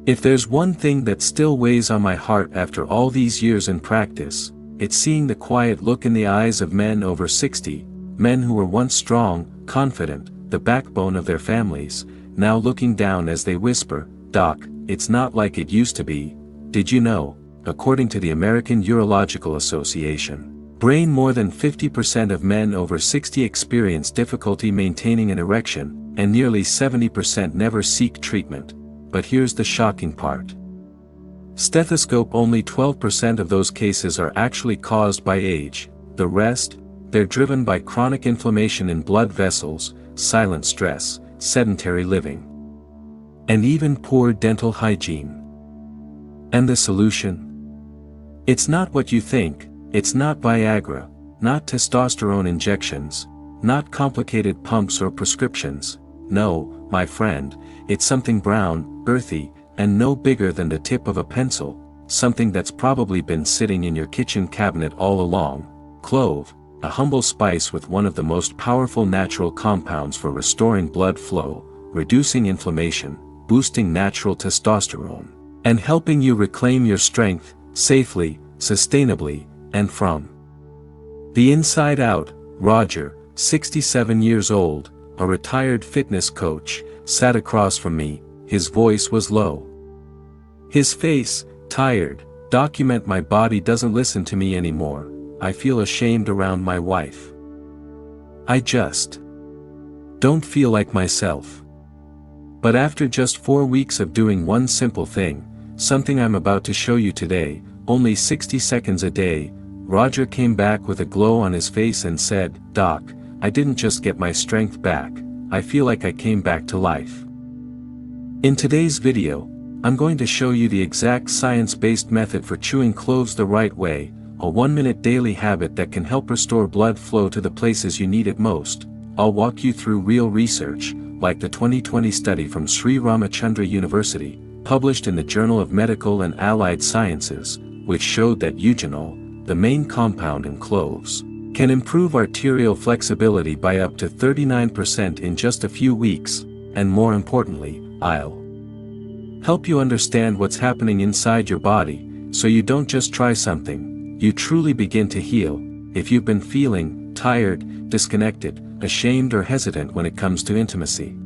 If there's one thing that still weighs on my heart after all these years in practice, it's seeing the quiet look in the eyes of men over 60, men who were once strong, confident, the backbone of their families, now looking down as they whisper, "Doc, it's not like it used to be. Did you know, according to the American Urological Association, more than 50% of men over 60 experience difficulty maintaining an erection, and nearly 70% never seek treatment." But here's the shocking part. Stethoscope: only 12% of those cases are actually caused by age, the rest, they're driven by chronic inflammation in blood vessels, silent stress, sedentary living, and even poor dental hygiene. And the solution? It's not what you think. It's not Viagra, not testosterone injections, not complicated pumps or prescriptions. No, my friend, it's something brown, earthy, and no bigger than the tip of a pencil, something that's probably been sitting in your kitchen cabinet all along: clove, a humble spice with one of the most powerful natural compounds for restoring blood flow, reducing inflammation, boosting natural testosterone, and helping you reclaim your strength, safely, sustainably, and from the inside out. Roger, 67 years old, a retired fitness coach, sat across from me. His voice was low. His face, tired. "Document, my body doesn't listen to me anymore. I feel ashamed around my wife. I just don't feel like myself." But after just 4 weeks of doing one simple thing, something I'm about to show you today, only 60 seconds a day, Roger came back with a glow on his face and said, "Doc, I didn't just get my strength back, I feel like I came back to life." In today's video, I'm going to show you the exact science-based method for chewing cloves the right way, a 1-minute daily habit that can help restore blood flow to the places you need it most. I'll walk you through real research, like the 2020 study from Sri Ramachandra University, published in the Journal of Medical and Allied Sciences, which showed that eugenol, the main compound in cloves, can improve arterial flexibility by up to 39% in just a few weeks, and more importantly, I'll help you understand what's happening inside your body, so you don't just try something, you truly begin to heal. If you've been feeling tired, disconnected, ashamed or hesitant when it comes to intimacy,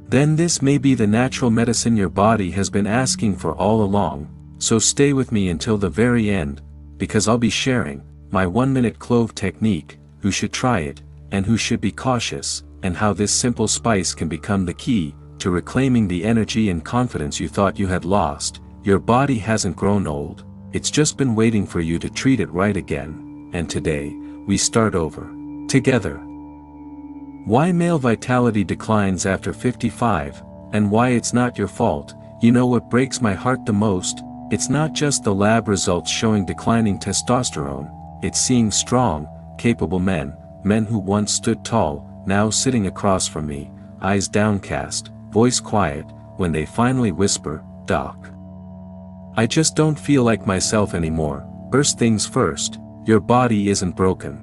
then this may be the natural medicine your body has been asking for all along. So stay with me until the very end, because I'll be sharing my 1-minute clove technique, who should try it, and who should be cautious, and how this simple spice can become the key to reclaiming the energy and confidence you thought you had lost. Your body hasn't grown old, it's just been waiting for you to treat it right again, and today, we start over. Together. Why male vitality declines after 55, and why it's not your fault. You know what breaks my heart the most? It's not just the lab results showing declining testosterone, it's seeing strong, capable men who once stood tall, now sitting across from me, eyes downcast, voice quiet, when they finally whisper, "Doc, I just don't feel like myself anymore." First things first, your body isn't broken.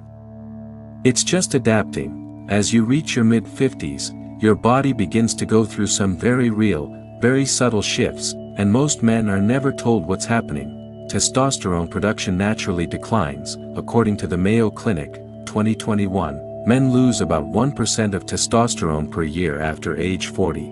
It's just adapting. As you reach your mid-50s, your body begins to go through some very real, very subtle shifts, and most men are never told what's happening. Testosterone production naturally declines. According to the Mayo Clinic, 2021, men lose about 1% of testosterone per year after age 40.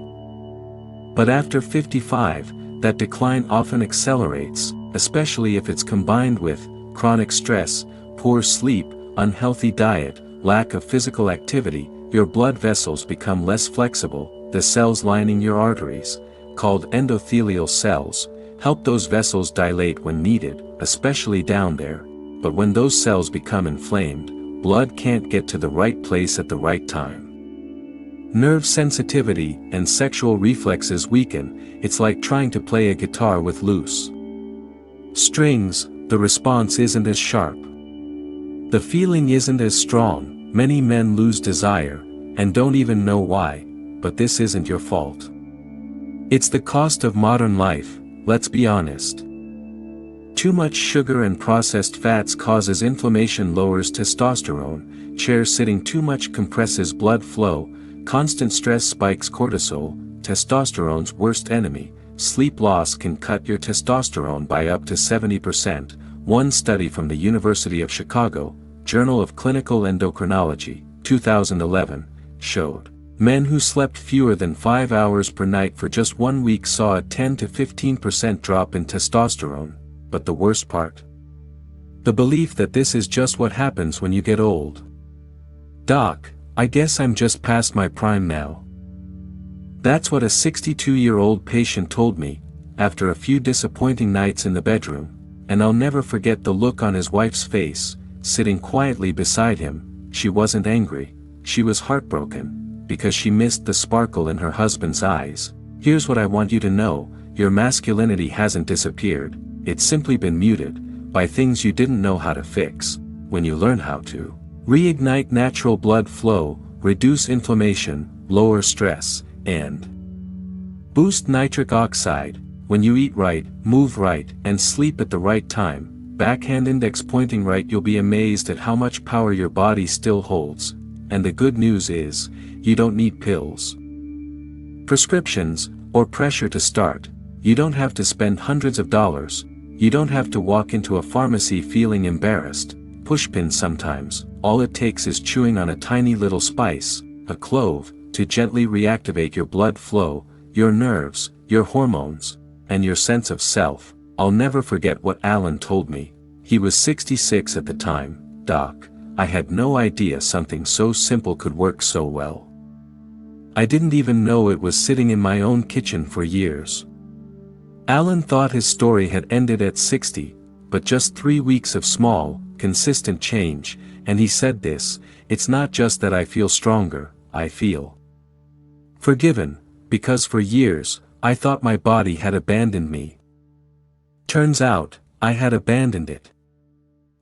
But after 55, that decline often accelerates, especially if it's combined with chronic stress, poor sleep, unhealthy diet, lack of physical activity. Your blood vessels become less flexible. The cells lining your arteries, called endothelial cells, help those vessels dilate when needed, especially down there. But when those cells become inflamed, blood can't get to the right place at the right time. Nerve sensitivity and sexual reflexes weaken. It's like trying to play a guitar with loose strings. The response isn't as sharp. The feeling isn't as strong. Many men lose desire, and don't even know why. But this isn't your fault. It's the cost of modern life, let's be honest. Too much sugar and processed fats causes inflammation, lowers testosterone, chair sitting too much compresses blood flow, constant stress spikes cortisol, testosterone's worst enemy, sleep loss can cut your testosterone by up to 70%, one study from the University of Chicago, Journal of Clinical Endocrinology, 2011, showed. Men who slept fewer than 5 hours per night for just 1 week saw a 10 to 15% drop in testosterone, but the worst part? The belief that this is just what happens when you get old. Doc, I guess I'm just past my prime now. That's what a 62-year-old patient told me, after a few disappointing nights in the bedroom, and I'll never forget the look on his wife's face, sitting quietly beside him. She wasn't angry, she was heartbroken, because she missed the sparkle in her husband's eyes. Here's what I want you to know, your masculinity hasn't disappeared, it's simply been muted, by things you didn't know how to fix. When you learn how to reignite natural blood flow, reduce inflammation, lower stress, and boost nitric oxide, when you eat right, move right, and sleep at the right time, backhand index pointing right, you'll be amazed at how much power your body still holds. And the good news is, you don't need pills, prescriptions, or pressure to start. You don't have to spend hundreds of dollars. You don't have to walk into a pharmacy feeling embarrassed. Pushpins sometimes, all it takes is chewing on a tiny little spice, a clove, to gently reactivate your blood flow, your nerves, your hormones, and your sense of self. I'll never forget what Alan told me. He was 66 at the time. Doc, I had no idea something so simple could work so well. I didn't even know it was sitting in my own kitchen for years. Alan thought his story had ended at 60, but just 3 weeks of small, consistent change, and he said this, it's not just that I feel stronger, I feel forgiven, because for years, I thought my body had abandoned me. Turns out, I had abandoned it.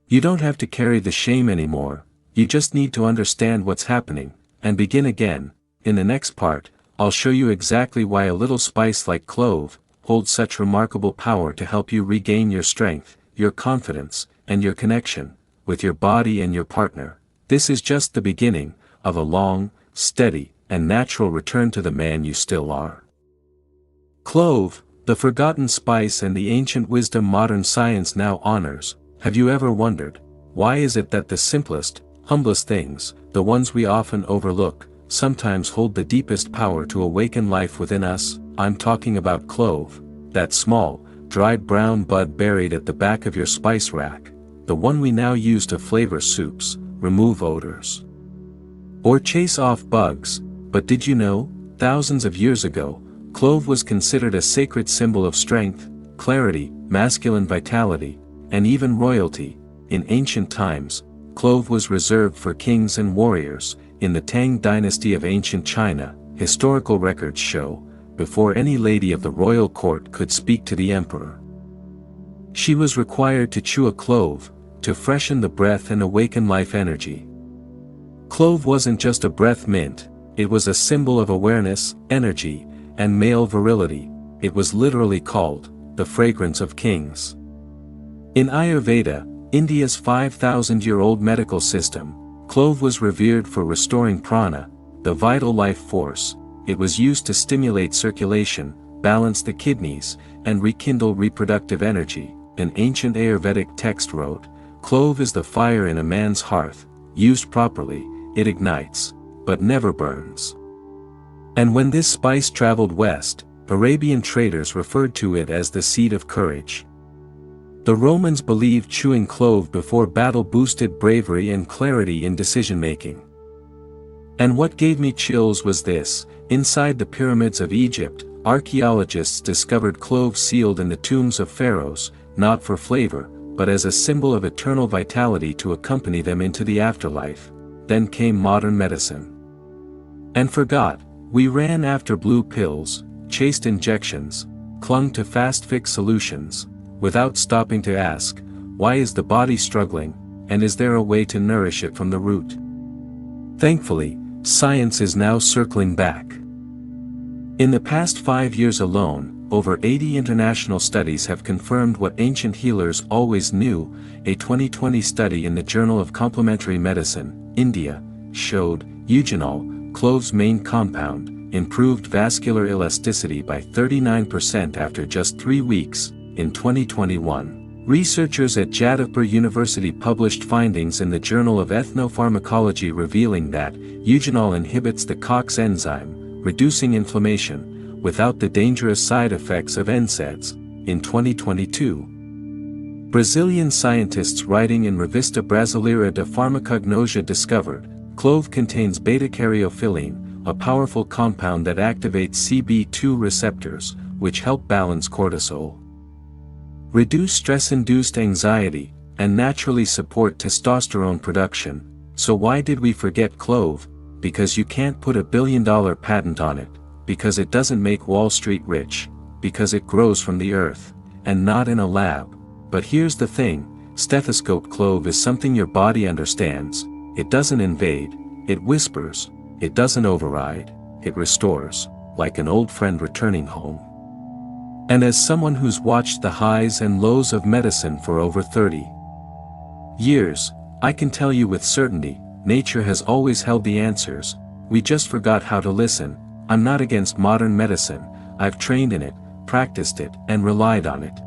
You don't have to carry the shame anymore, you just need to understand what's happening, and begin again. In the next part, I'll show you exactly why a little spice like clove holds such remarkable power to help you regain your strength, your confidence, and your connection with your body and your partner. This is just the beginning of a long, steady, and natural return to the man you still are. Clove, the forgotten spice and the ancient wisdom modern science now honors. Have you ever wondered, why is it that the simplest, humblest things, the ones we often overlook, sometimes hold the deepest power to awaken life within us? I'm talking about clove, that small, dried brown bud buried at the back of your spice rack, the one we now use to flavor soups, remove odors, or chase off bugs. But did you know, thousands of years ago, clove was considered a sacred symbol of strength, clarity, masculine vitality, and even royalty. In ancient times, clove was reserved for kings and warriors. In the Tang dynasty of ancient China, historical records show, before any lady of the royal court could speak to the emperor, she was required to chew a clove, to freshen the breath and awaken life energy. Clove wasn't just a breath mint, it was a symbol of awareness, energy, and male virility. It was literally called the fragrance of kings. In Ayurveda, India's 5,000-year-old medical system, clove was revered for restoring prana, the vital life force. It was used to stimulate circulation, balance the kidneys, and rekindle reproductive energy. An ancient Ayurvedic text wrote, "Clove is the fire in a man's hearth, used properly, it ignites, but never burns." And when this spice traveled west, Arabian traders referred to it as the seed of courage. The Romans believed chewing clove before battle boosted bravery and clarity in decision-making. And what gave me chills was this: inside the pyramids of Egypt, archaeologists discovered clove sealed in the tombs of pharaohs, not for flavor, but as a symbol of eternal vitality to accompany them into the afterlife. Then came modern medicine. And forgot, we ran after blue pills, chased injections, clung to fast-fix solutions, without stopping to ask, why is the body struggling, and is there a way to nourish it from the root? Thankfully, science is now circling back. In the past 5 years alone, over 80 international studies have confirmed what ancient healers always knew. A 2020 study in the Journal of Complementary Medicine, India, showed eugenol, clove's main compound, improved vascular elasticity by 39% after just 3 weeks, in 2021. Researchers at Jadavpur University published findings in the Journal of Ethnopharmacology revealing that eugenol inhibits the COX enzyme, reducing inflammation, without the dangerous side effects of NSAIDs, in 2022. Brazilian scientists writing in Revista Brasileira de Farmacognosia discovered, clove contains beta-caryophyllene, a powerful compound that activates CB2 receptors, which help balance cortisol, reduce stress-induced anxiety, and naturally support testosterone production. So why did we forget clove? Because you can't put $1 billion patent on it, because it doesn't make Wall Street rich, because it grows from the earth, and not in a lab. But here's the thing, stethoscope clove is something your body understands. It doesn't invade, it whispers, it doesn't override, it restores, like an old friend returning home. And as someone who's watched the highs and lows of medicine for over 30 years, I can tell you with certainty, nature has always held the answers. We just forgot how to listen. I'm not against modern medicine, I've trained in it, practiced it, and relied on it.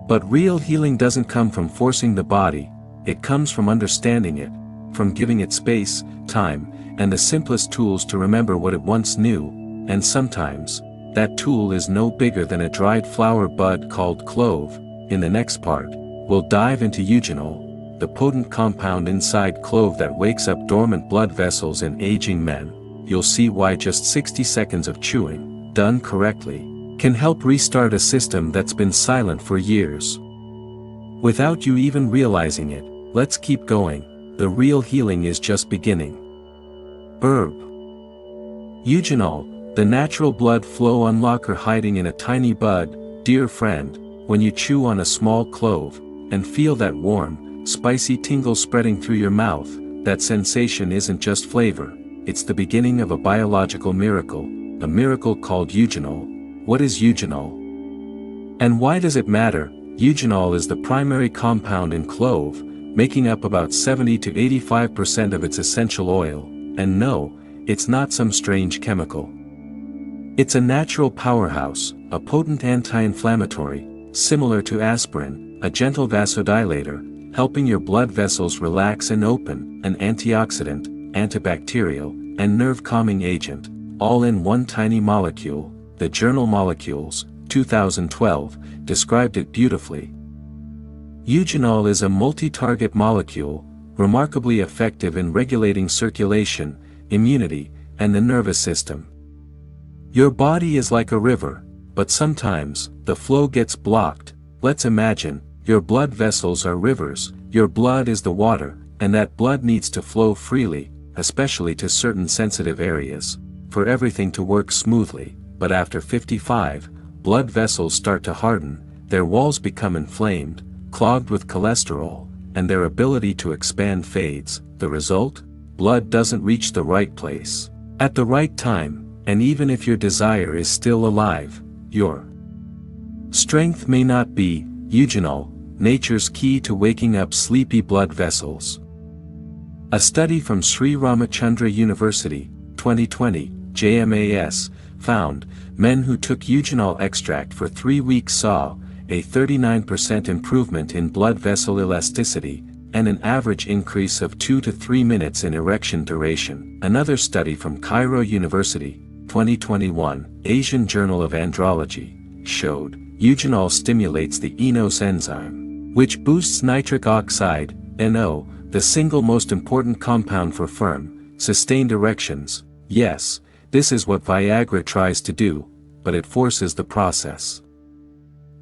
But real healing doesn't come from forcing the body, it comes from understanding it, from giving it space, time, and the simplest tools to remember what it once knew, and sometimes, that tool is no bigger than a dried flower bud called clove. In the next part, we'll dive into eugenol, the potent compound inside clove that wakes up dormant blood vessels in aging men. You'll see why just 60 seconds of chewing, done correctly, can help restart a system that's been silent for years. Without you even realizing it, let's keep going, the real healing is just beginning. Herb. Eugenol, the natural blood flow unlocker hiding in a tiny bud. Dear friend, when you chew on a small clove, and feel that warm, spicy tingle spreading through your mouth, that sensation isn't just flavor, it's the beginning of a biological miracle, a miracle called eugenol. What is eugenol? And why does it matter? Eugenol is the primary compound in clove, making up about 70 to 85% of its essential oil, and no, it's not some strange chemical. It's a natural powerhouse, a potent anti-inflammatory, similar to aspirin, a gentle vasodilator, helping your blood vessels relax and open, an antioxidant, antibacterial, and nerve-calming agent, all in one tiny molecule. The journal Molecules, 2012, described it beautifully. Eugenol is a multi-target molecule, remarkably effective in regulating circulation, immunity, and the nervous system. Your body is like a river, but sometimes, the flow gets blocked. Let's imagine, your blood vessels are rivers, your blood is the water, and that blood needs to flow freely, especially to certain sensitive areas, for everything to work smoothly. But after 55, blood vessels start to harden, their walls become inflamed, clogged with cholesterol, and their ability to expand fades. The result? Blood doesn't reach the right place, at the right time, and even if your desire is still alive, your strength may not be. Eugenol, nature's key to waking up sleepy blood vessels. A study from Sri Ramachandra University, 2020, JMAS, found, men who took eugenol extract for 3 weeks saw a 39% improvement in blood vessel elasticity, and an average increase of 2 to 3 minutes in erection duration. Another study from Cairo University, 2021, Asian Journal of Andrology, showed, eugenol stimulates the enos enzyme, which boosts nitric oxide, NO, the single most important compound for firm, sustained erections. Yes, this is what Viagra tries to do, but it forces the process.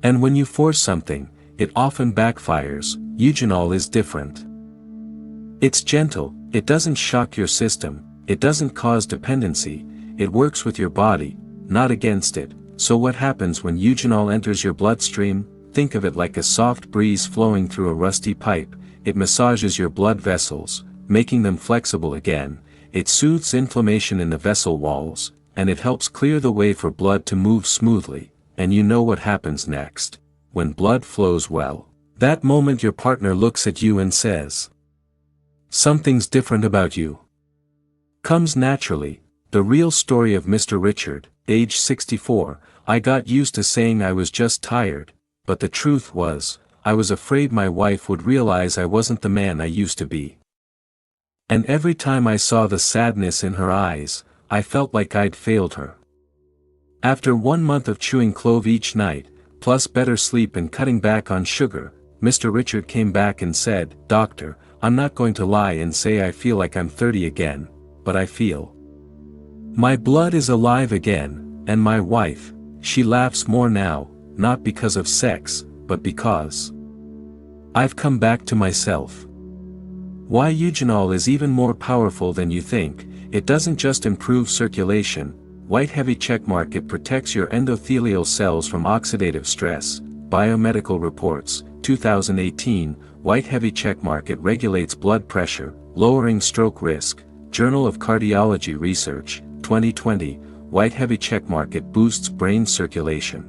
And when you force something, it often backfires. Eugenol is different. It's gentle, it doesn't shock your system, it doesn't cause dependency, it works with your body, not against it. So what happens when eugenol enters your bloodstream? Think of it like a soft breeze flowing through a rusty pipe. It massages your blood vessels, making them flexible again. It soothes inflammation in the vessel walls, and it helps clear the way for blood to move smoothly. And you know what happens next. When blood flows well, that moment your partner looks at you and says, "Something's different about you." Comes naturally, The real story of Mr. Richard, age 64, I got used to saying I was just tired, but the truth was, I was afraid my wife would realize I wasn't the man I used to be. And every time I saw the sadness in her eyes, I felt like I'd failed her. After 1 month of chewing clove each night, plus better sleep and cutting back on sugar, Mr. Richard came back and said, "Doctor, I'm not going to lie and say I feel like I'm 30 again, but I feel my blood is alive again, and my wife, she laughs more now, not because of sex, but because I've come back to myself." Why eugenol is even more powerful than you think. It doesn't just improve circulation, white heavy checkmark, it protects your endothelial cells from oxidative stress. Biomedical Reports, 2018, white heavy checkmark, it regulates blood pressure, lowering stroke risk. Journal of Cardiology Research, 2020, white heavy checkmark, it boosts brain circulation.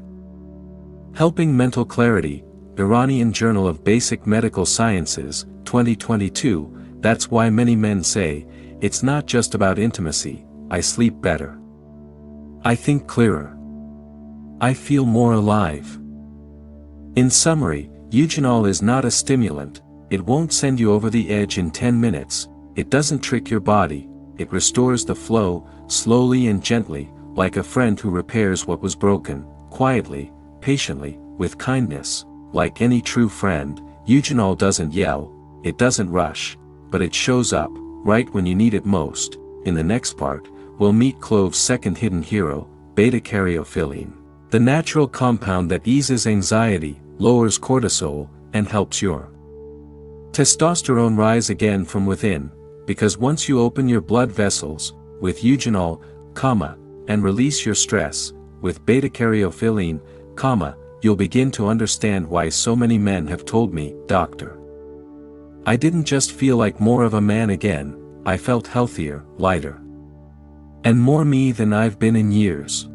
Helping mental clarity. Iranian Journal of Basic Medical Sciences, 2022, that's why many men say, it's not just about intimacy, I sleep better. I think clearer. I feel more alive. In summary, eugenol is not a stimulant, it won't send you over the edge in 10 minutes, it doesn't trick your body, it restores the flow, slowly and gently, like a friend who repairs what was broken, quietly, patiently, with kindness. Like any true friend, eugenol doesn't yell, it doesn't rush, but it shows up, right when you need it most. In the next part, we'll meet Clove's second hidden hero, beta-caryophyllene, the natural compound that eases anxiety, lowers cortisol, and helps your testosterone rise again from within, because once you open your blood vessels, with eugenol, and release your stress, with beta-caryophyllene, you'll begin to understand why so many men have told me, "Doctor, I didn't just feel like more of a man again, I felt healthier, lighter, and more me than I've been in years."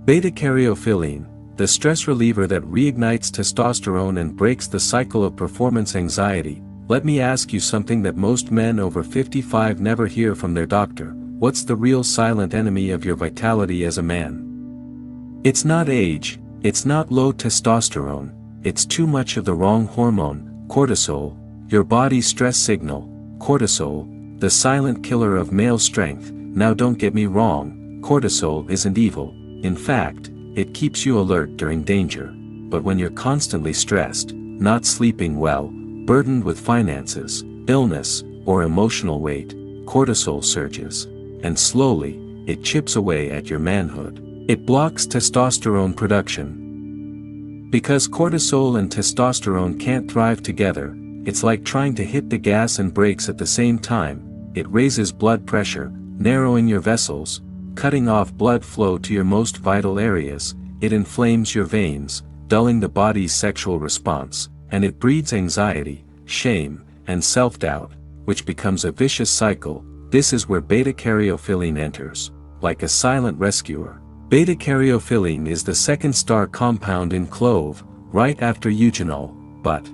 Beta-caryophyllene, the stress reliever that reignites testosterone and breaks the cycle of performance anxiety. Let me ask you something that most men over 55 never hear from their doctor. What's the real silent enemy of your vitality as a man? It's not age. It's not low testosterone, it's too much of the wrong hormone, cortisol, your body's stress signal. Cortisol, the silent killer of male strength. Now don't get me wrong, cortisol isn't evil, in fact, it keeps you alert during danger. But when you're constantly stressed, not sleeping well, burdened with finances, illness, or emotional weight, cortisol surges, and slowly, it chips away at your manhood. It blocks testosterone production. Because cortisol and testosterone can't thrive together, it's like trying to hit the gas and brakes at the same time. It raises blood pressure, narrowing your vessels, cutting off blood flow to your most vital areas. It inflames your veins, dulling the body's sexual response, and it breeds anxiety, shame, and self-doubt, which becomes a vicious cycle. This is where beta-caryophyllene enters, like a silent rescuer. Beta-caryophyllene is the second star compound in clove, right after eugenol, but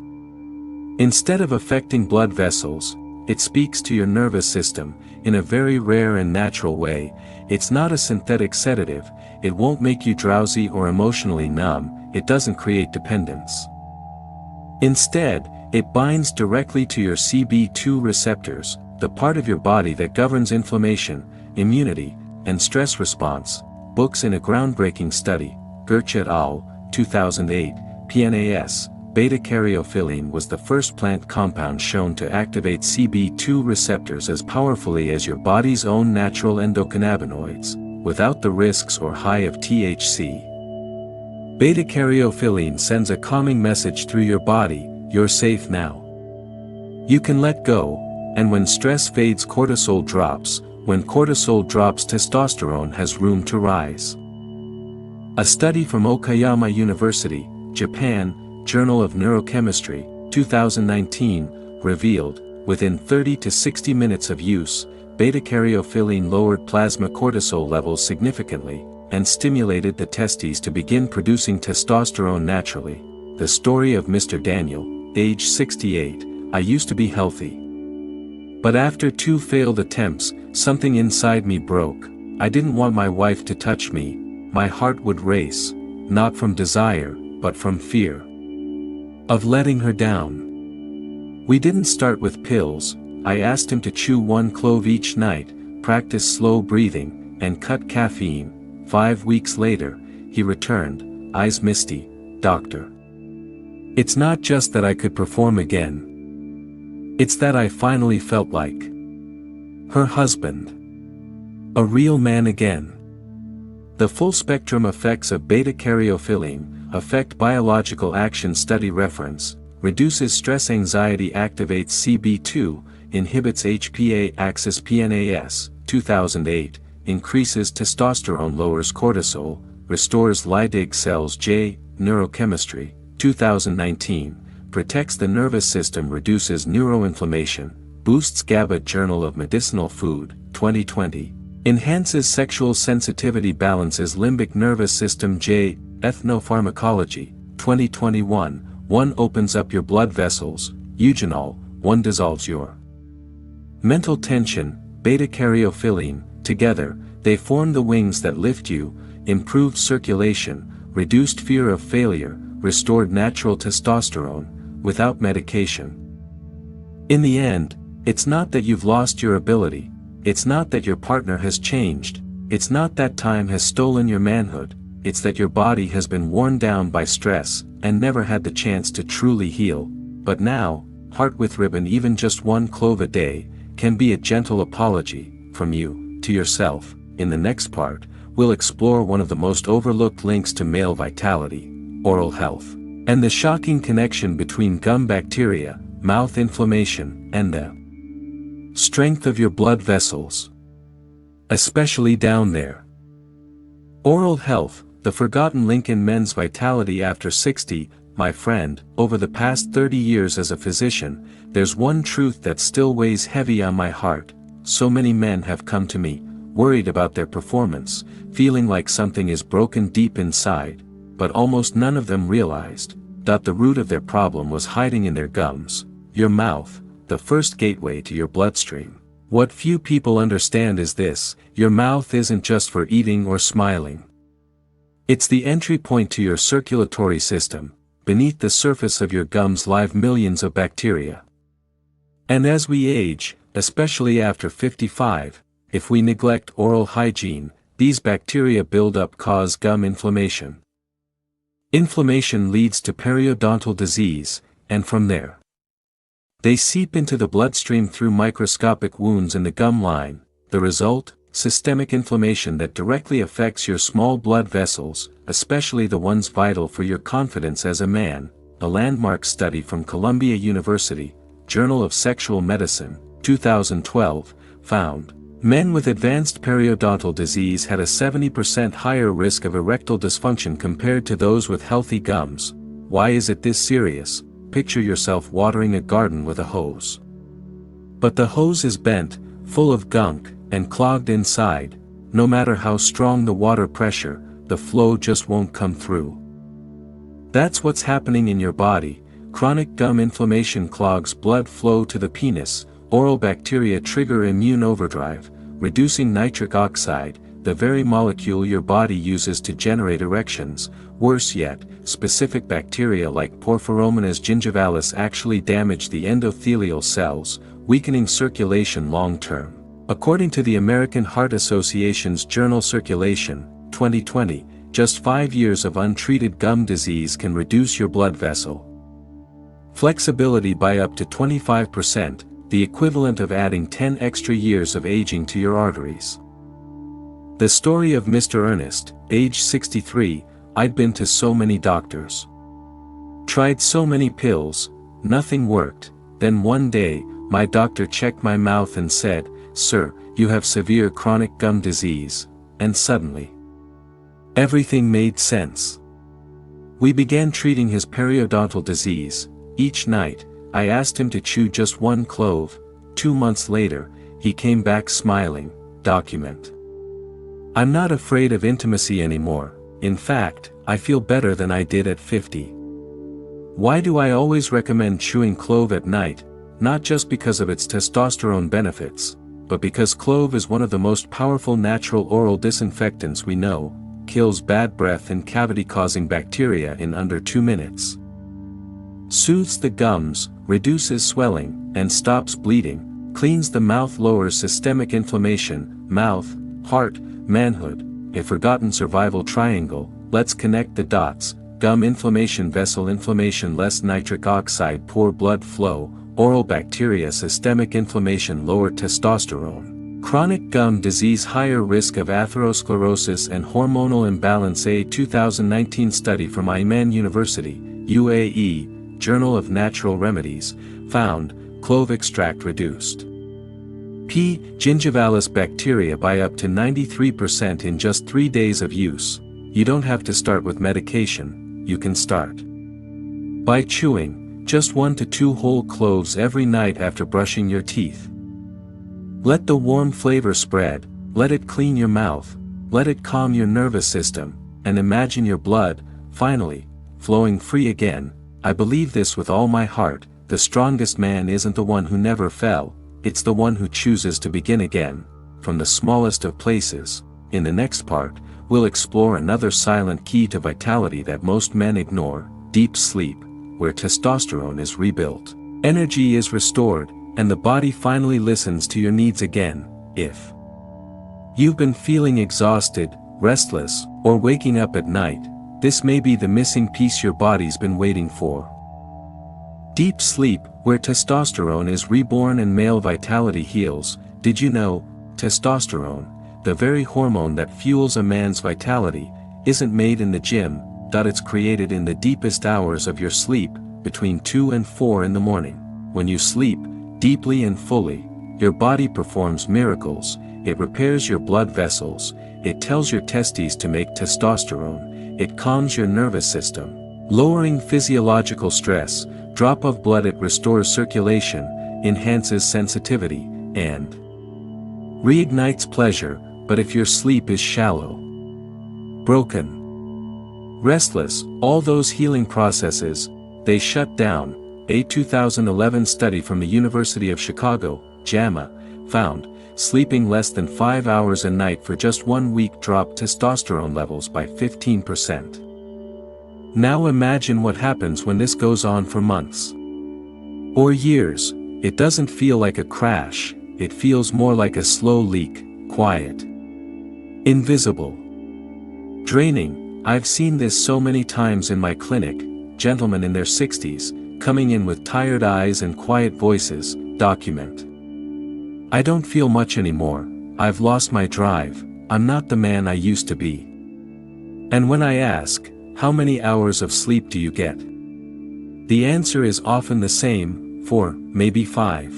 instead of affecting blood vessels, it speaks to your nervous system, in a very rare and natural way. It's not a synthetic sedative, it won't make you drowsy or emotionally numb, it doesn't create dependence. Instead, it binds directly to your CB2 receptors, the part of your body that governs inflammation, immunity, and stress response. Books in a groundbreaking study, Gerch et al., 2008, PNAS, beta-caryophyllene was the first plant compound shown to activate CB2 receptors as powerfully as your body's own natural endocannabinoids, without the risks or high of THC. Beta-caryophyllene sends a calming message through your body, you're safe now. You can let go, and when stress fades, cortisol drops. When cortisol drops, testosterone has room to rise. A study from Okayama University, Japan, Journal of Neurochemistry, 2019, revealed, within 30 to 60 minutes of use, beta-caryophyllene lowered plasma cortisol levels significantly, and stimulated the testes to begin producing testosterone naturally. The story of Mr. Daniel, age 68, I used to be healthy. But after 2 failed attempts, something inside me broke. I didn't want my wife to touch me. My heart would race, not from desire, but from fear of letting her down. We didn't start with pills. I asked him to chew 1 clove each night, practice slow breathing, and cut caffeine. 5 weeks later, he returned, eyes misty. Doctor, it's not just that I could perform again. It's that I finally felt like her husband. A real man again. The full-spectrum effects of beta-caryophyllene affect biological action. Study reference, reduces stress. Anxiety, activates CB2, inhibits HPA axis. PNAS, 2008, increases testosterone, lowers cortisol, restores Leydig cells. J, neurochemistry, 2019, protects the nervous system, reduces neuroinflammation, boosts GABA. Journal of Medicinal Food, 2020. Enhances sexual sensitivity, balances limbic nervous system. J, Ethnopharmacology, 2021, 1 opens up your blood vessels, eugenol, 1 dissolves your mental tension, beta-caryophyllene. Together, they form the wings that lift you, improved circulation, reduced fear of failure, restored natural testosterone, without medication. In the end, it's not that you've lost your ability. It's not that your partner has changed. It's not that time has stolen your manhood. It's that your body has been worn down by stress, and never had the chance to truly heal. But now, Heart with Ribbon, even just 1 clove a day, can be a gentle apology, from you, to yourself. In the next part, we'll explore one of the most overlooked links to male vitality, oral health, and the shocking connection between gum bacteria, mouth inflammation, and the strength of your blood vessels. Especially down there. Oral health, the forgotten link in men's vitality after 60. My friend, over the past 30 years as a physician, there's one truth that still weighs heavy on my heart. So many men have come to me, worried about their performance, feeling like something is broken deep inside, but almost none of them realized that the root of their problem was hiding in their gums, your mouth, the first gateway to your bloodstream. What few people understand is this: your mouth isn't just for eating or smiling. It's the entry point to your circulatory system. Beneath the surface of your gums live millions of bacteria. And as we age, especially after 55, if we neglect oral hygiene, these bacteria build up, cause gum inflammation. Inflammation leads to periodontal disease, and from there, they seep into the bloodstream through microscopic wounds in the gum line. The result? Systemic inflammation that directly affects your small blood vessels, especially the ones vital for your confidence as a man. A landmark study from Columbia University, Journal of Sexual Medicine, 2012, found men with advanced periodontal disease had a 70% higher risk of erectile dysfunction compared to those with healthy gums. Why is it this serious? Picture yourself watering a garden with a hose. But the hose is bent, full of gunk, and clogged inside. No matter how strong the water pressure, the flow just won't come through. That's what's happening in your body. Chronic gum inflammation clogs blood flow to the penis. Oral bacteria trigger immune overdrive, reducing nitric oxide, the very molecule your body uses to generate erections. Worse yet, specific bacteria like Porphyromonas gingivalis actually damage the endothelial cells, weakening circulation long term. According to the American Heart Association's journal Circulation, 2020, just 5 years of untreated gum disease can reduce your blood vessel flexibility by up to 25%, the equivalent of adding 10 extra years of aging to your arteries. The story of Mr. Ernest, age 63, I'd been to so many doctors. Tried so many pills, nothing worked. Then one day, my doctor checked my mouth and said, "Sir, you have severe chronic gum disease," and suddenly, everything made sense. We began treating his periodontal disease. Each night, I asked him to chew just 1 clove. 2 months later, he came back smiling. Document. I'm not afraid of intimacy anymore. In fact, I feel better than I did at 50. Why do I always recommend chewing clove at night? not just because of its testosterone benefits, but because clove is one of the most powerful natural oral disinfectants we know, kills bad breath and cavity-causing bacteria in under 2 minutes. Soothes the gums, reduces swelling, and stops bleeding, cleans the mouth, lowers systemic inflammation, mouth, heart, manhood, a forgotten survival triangle. Let's connect the dots: gum inflammation, vessel inflammation, less nitric oxide, poor blood flow, oral bacteria, systemic inflammation, lower testosterone, chronic gum disease, higher risk of atherosclerosis and hormonal imbalance. A 2019 study from Ayman University, UAE, Journal of Natural Remedies, found clove extract reduced P. gingivalis bacteria by up to 93% in just 3 days of use. You don't have to start with medication, you can start by chewing just 1 to 2 whole cloves every night after brushing your teeth. Let the warm flavor spread, let it clean your mouth, let it calm your nervous system, and imagine your blood, finally, flowing free again. I believe this with all my heart. The strongest man isn't the one who never fell, it's the one who chooses to begin again, from the smallest of places. In the next part, we'll explore another silent key to vitality that most men ignore: deep sleep, where testosterone is rebuilt, energy is restored, and the body finally listens to your needs again. If you've been feeling exhausted, restless, or waking up at night, this may be the missing piece your body's been waiting for. Deep sleep, where testosterone is reborn and male vitality heals. Did you know, testosterone, the very hormone that fuels a man's vitality, isn't made in the gym, it's created in the deepest hours of your sleep, between 2 and 4 in the morning. When you sleep, deeply and fully, your body performs miracles. It repairs your blood vessels, it tells your testes to make testosterone, it calms your nervous system, lowering physiological stress, drop of blood, it restores circulation, enhances sensitivity, and reignites pleasure. But if your sleep is shallow, broken, restless, all those healing processes, they shut down. A 2011 study from the University of Chicago, JAMA, found sleeping less than 5 hours a night for just 1 week dropped testosterone levels by 15%. Now imagine what happens when this goes on for months or years. It doesn't feel like a crash, it feels more like a slow leak, quiet, invisible, draining. I've seen this so many times in my clinic: gentlemen in their 60s, coming in with tired eyes and quiet voices, document: I don't feel much anymore, I've lost my drive, I'm not the man I used to be. And when I ask, how many hours of sleep do you get? The answer is often the same: 4, maybe 5.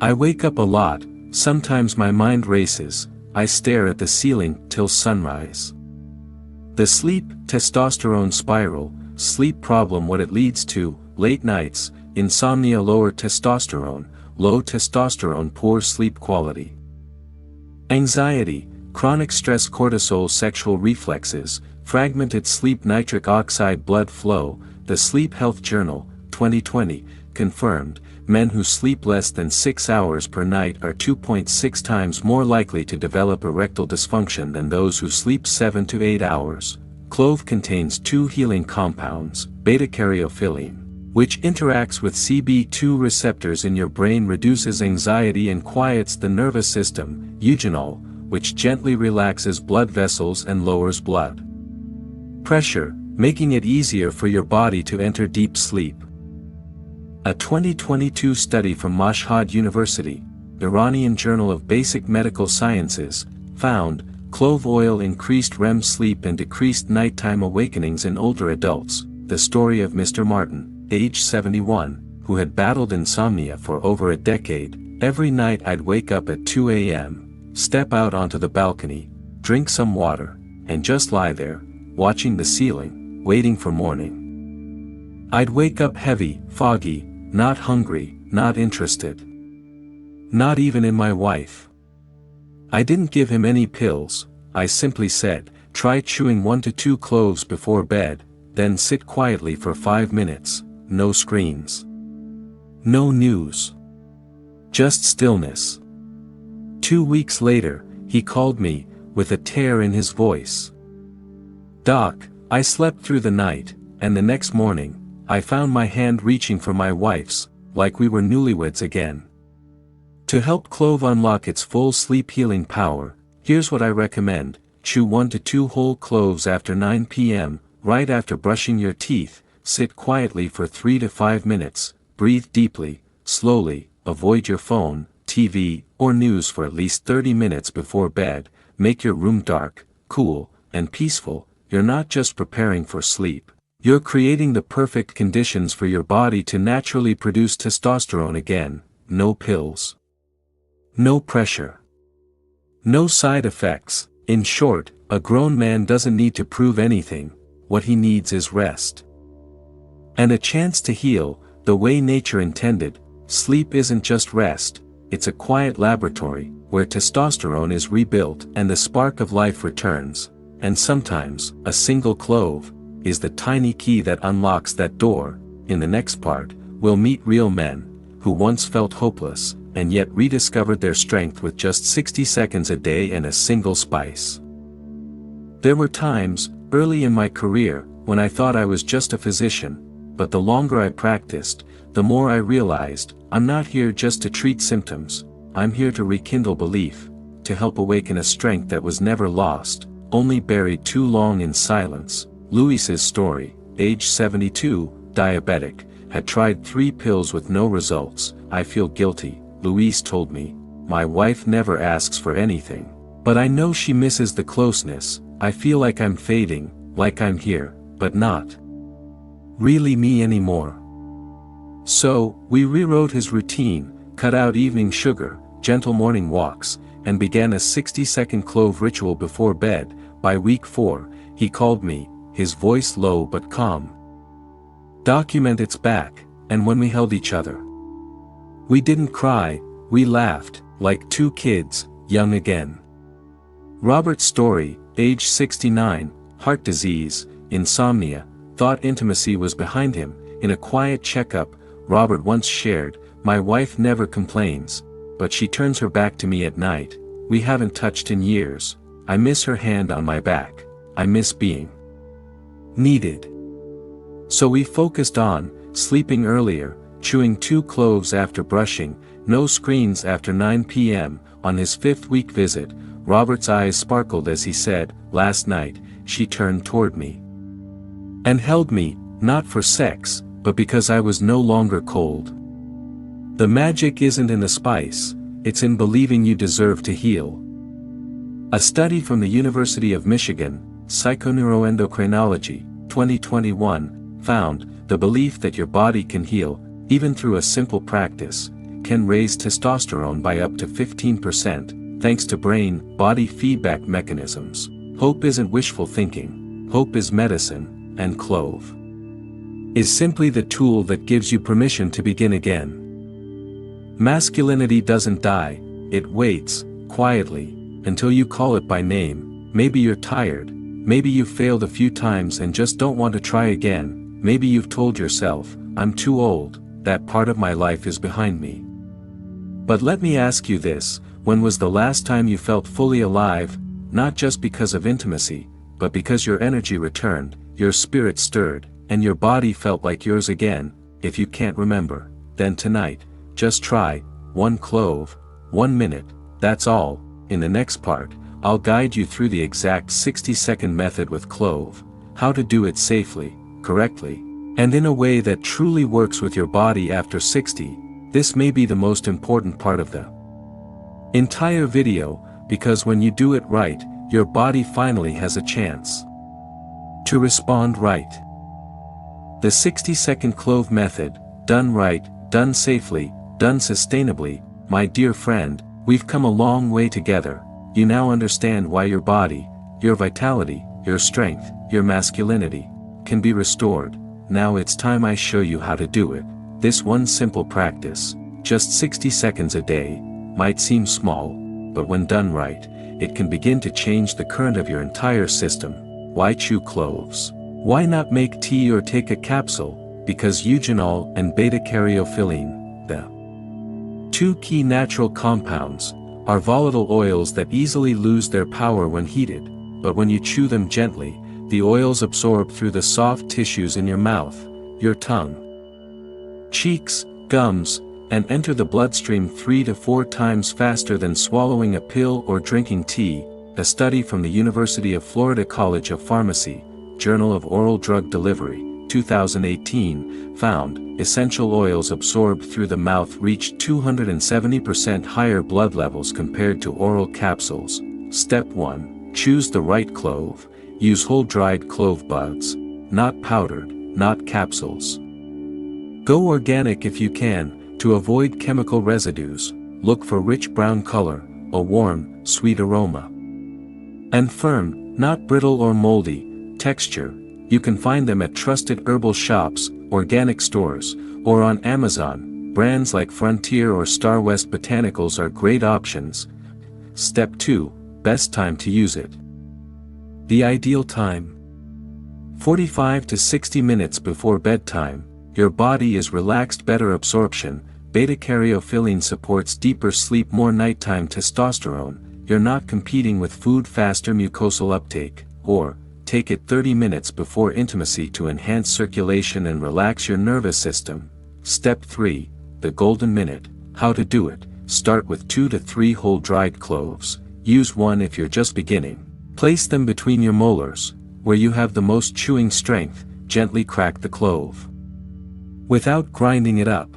I wake up a lot, sometimes my mind races, I stare at the ceiling till sunrise. The sleep testosterone spiral, sleep problem, what it leads to: late nights, insomnia, lower testosterone, low testosterone, poor sleep quality, anxiety, chronic stress, cortisol, sexual reflexes, fragmented sleep, nitric oxide, blood flow. The Sleep Health Journal, 2020, confirmed, men who sleep less than 6 hours per night are 2.6 times more likely to develop erectile dysfunction than those who sleep 7 to 8 hours. Clove contains 2 healing compounds: β-caryophyllene, which interacts with CB2 receptors in your brain, reduces anxiety and quiets the nervous system; eugenol, which gently relaxes blood vessels and lowers blood pressure, making it easier for your body to enter deep sleep. A 2022 study from Mashhad University, Iranian Journal of Basic Medical Sciences, found clove oil increased REM sleep and decreased nighttime awakenings in older adults. The story of Mr. Martin, age 71, who had battled insomnia for over a decade. Every night I'd wake up at 2 a.m., step out onto the balcony, drink some water, and just lie there, watching the ceiling, waiting for morning. I'd wake up heavy, foggy, not hungry, not interested. Not even in my wife. I didn't give him any pills, I simply said, try chewing 1 to 2 cloves before bed, then sit quietly for 5 minutes, no screens. No news. Just stillness. 2 weeks later, he called me, with a tear in his voice. "Doc, I slept through the night, and the next morning, I found my hand reaching for my wife's, like we were newlyweds again." To help Clove unlock its full sleep healing power, here's what I recommend: chew 1 to 2 whole cloves after 9 p.m., right after brushing your teeth, sit quietly for 3 to 5 minutes, breathe deeply, slowly, avoid your phone, TV, or news for at least 30 minutes before bed, make your room dark, cool, and peaceful. You're not just preparing for sleep, you're creating the perfect conditions for your body to naturally produce testosterone again. No pills. No pressure. No side effects. In short, a grown man doesn't need to prove anything, what he needs is rest. And a chance to heal, the way nature intended. Sleep isn't just rest, it's a quiet laboratory, where testosterone is rebuilt and the spark of life returns. And sometimes, a single clove is the tiny key that unlocks that door. In the next part, we'll meet real men, who once felt hopeless, and yet rediscovered their strength with just 60 seconds a day and a single spice. There were times, early in my career, when I thought I was just a physician, but the longer I practiced, the more I realized, I'm not here just to treat symptoms, I'm here to rekindle belief, to help awaken a strength that was never lost, only buried too long in silence. Luis's story, age 72, diabetic, had tried 3 pills with no results. "I feel guilty," Luis told me. "My wife never asks for anything. But I know she misses the closeness. I feel like I'm fading, like I'm here, but not really me anymore." So, we rewrote his routine, cut out evening sugar, gentle morning walks, and began a 60-second clove ritual before bed. By week 4, he called me, his voice low but calm. "Document, it's back," and when we held each other, we didn't cry, we laughed, like 2 kids, young again. Robert's story, age 69, heart disease, insomnia, thought intimacy was behind him. In a quiet checkup, Robert once shared, "My wife never complains, but she turns her back to me at night. We haven't touched in years. I miss her hand on my back. I miss being needed." So we focused on sleeping earlier, chewing 2 cloves after brushing, no screens after 9 p.m. On his 5th week visit, Robert's eyes sparkled as he said, "Last night, she turned toward me and held me, not for sex, but because I was no longer cold." The magic isn't in the spice, it's in believing you deserve to heal. A study from the University of Michigan, Psychoneuroendocrinology, 2021, found, the belief that your body can heal, even through a simple practice, can raise testosterone by up to 15%, thanks to brain-body feedback mechanisms. Hope isn't wishful thinking, hope is medicine, and Clove is simply the tool that gives you permission to begin again. Masculinity doesn't die, it waits, quietly, until you call it by name. Maybe you're tired, maybe you've failed a few times and just don't want to try again, maybe you've told yourself, "I'm too old, that part of my life is behind me." But let me ask you this, when was the last time you felt fully alive, not just because of intimacy, but because your energy returned, your spirit stirred, and your body felt like yours again? If you can't remember, then tonight, just try 1 clove, 1 minute, that's all. In the next part, I'll guide you through the exact 60-second method with Clove, how to do it safely, correctly, and in a way that truly works with your body after 60. This may be the most important part of the entire video, because when you do it right, your body finally has a chance to respond right. The 60-second Clove method, done right, done safely, done sustainably. My dear friend, we've come a long way together. You now understand why your body, your vitality, your strength, your masculinity, can be restored. Now it's time I show you how to do it. This one simple practice, just 60 seconds a day, might seem small, but when done right, it can begin to change the current of your entire system. Why chew cloves? Why not make tea or take a capsule? Because eugenol and beta-caryophyllene, Two key natural compounds are volatile oils that easily lose their power when heated, but when you chew them gently, the oils absorb through the soft tissues in your mouth, your tongue, cheeks, gums, and enter the bloodstream 3 to 4 times faster than swallowing a pill or drinking tea. A study from the University of Florida College of Pharmacy, Journal of Oral Drug Delivery, 2018, found essential oils absorbed through the mouth reached 270% higher blood levels compared to oral capsules. Step 1. Choose the right clove. Use whole dried clove buds, not powdered, not capsules. Go organic if you can, to avoid chemical residues. Look for rich brown color, a warm, sweet aroma, and firm, not brittle or moldy, texture. You can find them at trusted herbal shops, organic stores, or on Amazon. Brands like Frontier or Star West Botanicals are great options. Step 2. Best time to use it. The ideal time: 45 to 60 minutes before bedtime. Your body is relaxed, better absorption. Beta-caryophyllene supports deeper sleep, more nighttime testosterone. You're not competing with food, faster mucosal uptake. Or, take it 30 minutes before intimacy to enhance circulation and relax your nervous system. Step 3. The golden minute. How to do it. Start with 2 to 3 whole dried cloves. Use one if you're just beginning. Place them between your molars, where you have the most chewing strength. Gently crack the clove, without grinding it up.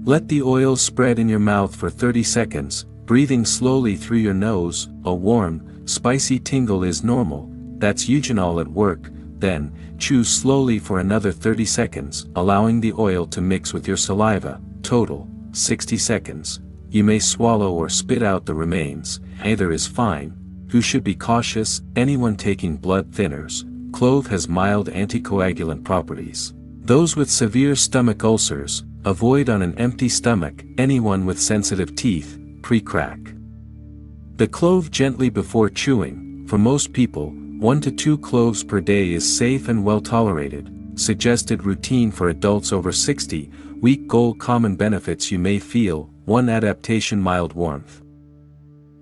Let the oil spread in your mouth for 30 seconds, breathing slowly through your nose. A warm, spicy tingle is normal. That's eugenol at work. Then, chew slowly for another 30 seconds, allowing the oil to mix with your saliva. Total, 60 seconds. You may swallow or spit out the remains. Either is fine. You should be cautious. Anyone taking blood thinners. Clove has mild anticoagulant properties. Those with severe stomach ulcers, avoid on an empty stomach. Anyone with sensitive teeth, pre-crack the clove gently before chewing. For most people, 1 to 2 cloves per day is safe and well tolerated. Suggested routine for adults over 60. Week goal: common benefits you may feel. 1. Adaptation: mild warmth,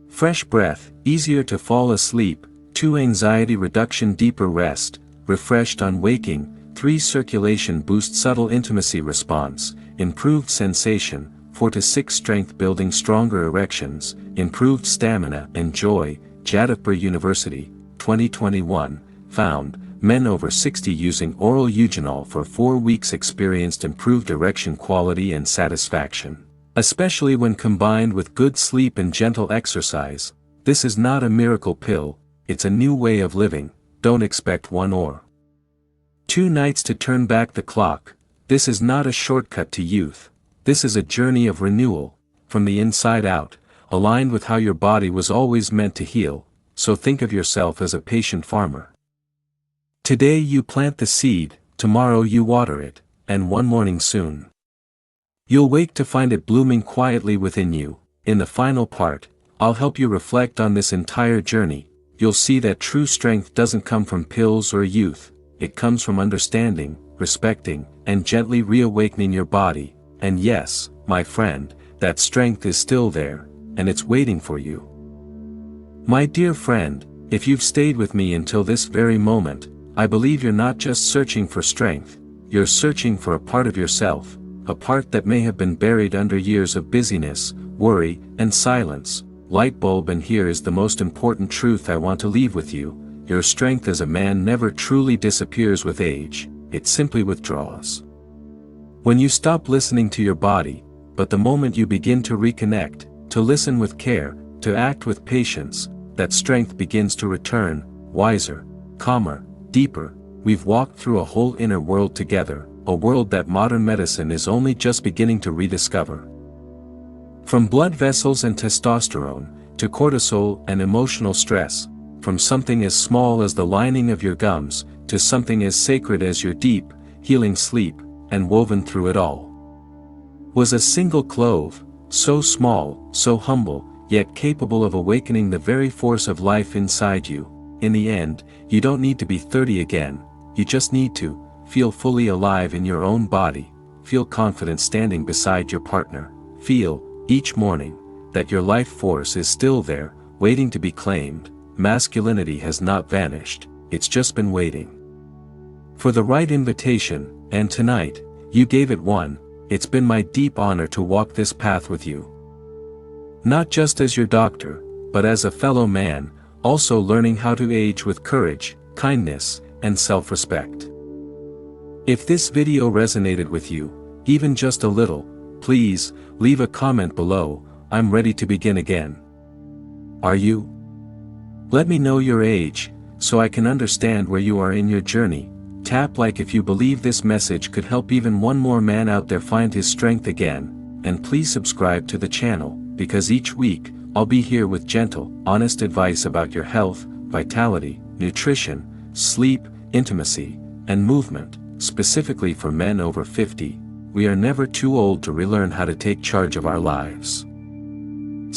fresh breath, easier to fall asleep. 2. Anxiety reduction: deeper rest, refreshed on waking. 3. Circulation boost: subtle intimacy response, improved sensation. 4 to 6. Strength building: stronger erections, improved stamina and joy. Jadavpur University, 2021, found, men over 60 using oral eugenol for 4 weeks experienced improved erection quality and satisfaction. Especially when combined with good sleep and gentle exercise. This is not a miracle pill, it's a new way of living. Don't expect 1 or 2 nights to turn back the clock. This is not a shortcut to youth. This is a journey of renewal, from the inside out, aligned with how your body was always meant to heal. So think of yourself as a patient farmer. Today you plant the seed, tomorrow you water it, and one morning soon you'll wake to find it blooming quietly within you. In the final part, I'll help you reflect on this entire journey. You'll see that true strength doesn't come from pills or youth. It comes from understanding, respecting, and gently reawakening your body. And yes, my friend, that strength is still there, and it's waiting for you. My dear friend, if you've stayed with me until this very moment, I believe you're not just searching for strength, you're searching for a part of yourself, a part that may have been buried under years of busyness, worry, and silence. Light bulb, and here is the most important truth I want to leave with you. Your strength as a man never truly disappears with age, it simply withdraws when you stop listening to your body. But the moment you begin to reconnect, to listen with care, to act with patience, that strength begins to return, wiser, calmer, deeper. We've walked through a whole inner world together, a world that modern medicine is only just beginning to rediscover. From blood vessels and testosterone, to cortisol and emotional stress, from something as small as the lining of your gums, to something as sacred as your deep, healing sleep, and woven through it all was a single clove, so small, so humble, yet capable of awakening the very force of life inside you. In the end, you don't need to be 30 again, you just need to feel fully alive in your own body, feel confident standing beside your partner, Feel, each morning, that your life force is still there, waiting to be claimed. Masculinity has not vanished, it's just been waiting for the right invitation, and tonight, you gave it one. It's been my deep honor to walk this path with you. Not just as your doctor, but as a fellow man, also learning how to age with courage, kindness, and self-respect. If this video resonated with you, even just a little, please, leave a comment below. I'm ready to begin again. Are you? Let me know your age, so I can understand where you are in your journey. Tap like if you believe this message could help even one more man out there find his strength again, and please subscribe to the channel, because each week, I'll be here with gentle, honest advice about your health, vitality, nutrition, sleep, intimacy, and movement, specifically for men over 50. We are never too old to relearn how to take charge of our lives.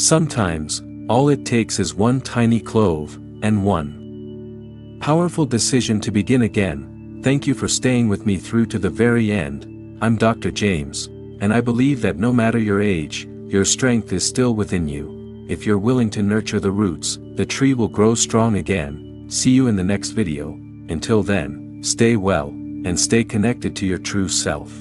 Sometimes, all it takes is one tiny clove, and one powerful decision to begin again. Thank you for staying with me through to the very end. I'm Dr. James, and I believe that no matter your age, your strength is still within you. If you're willing to nurture the roots, the tree will grow strong again. See you in the next video. Until then, stay well, and stay connected to your true self.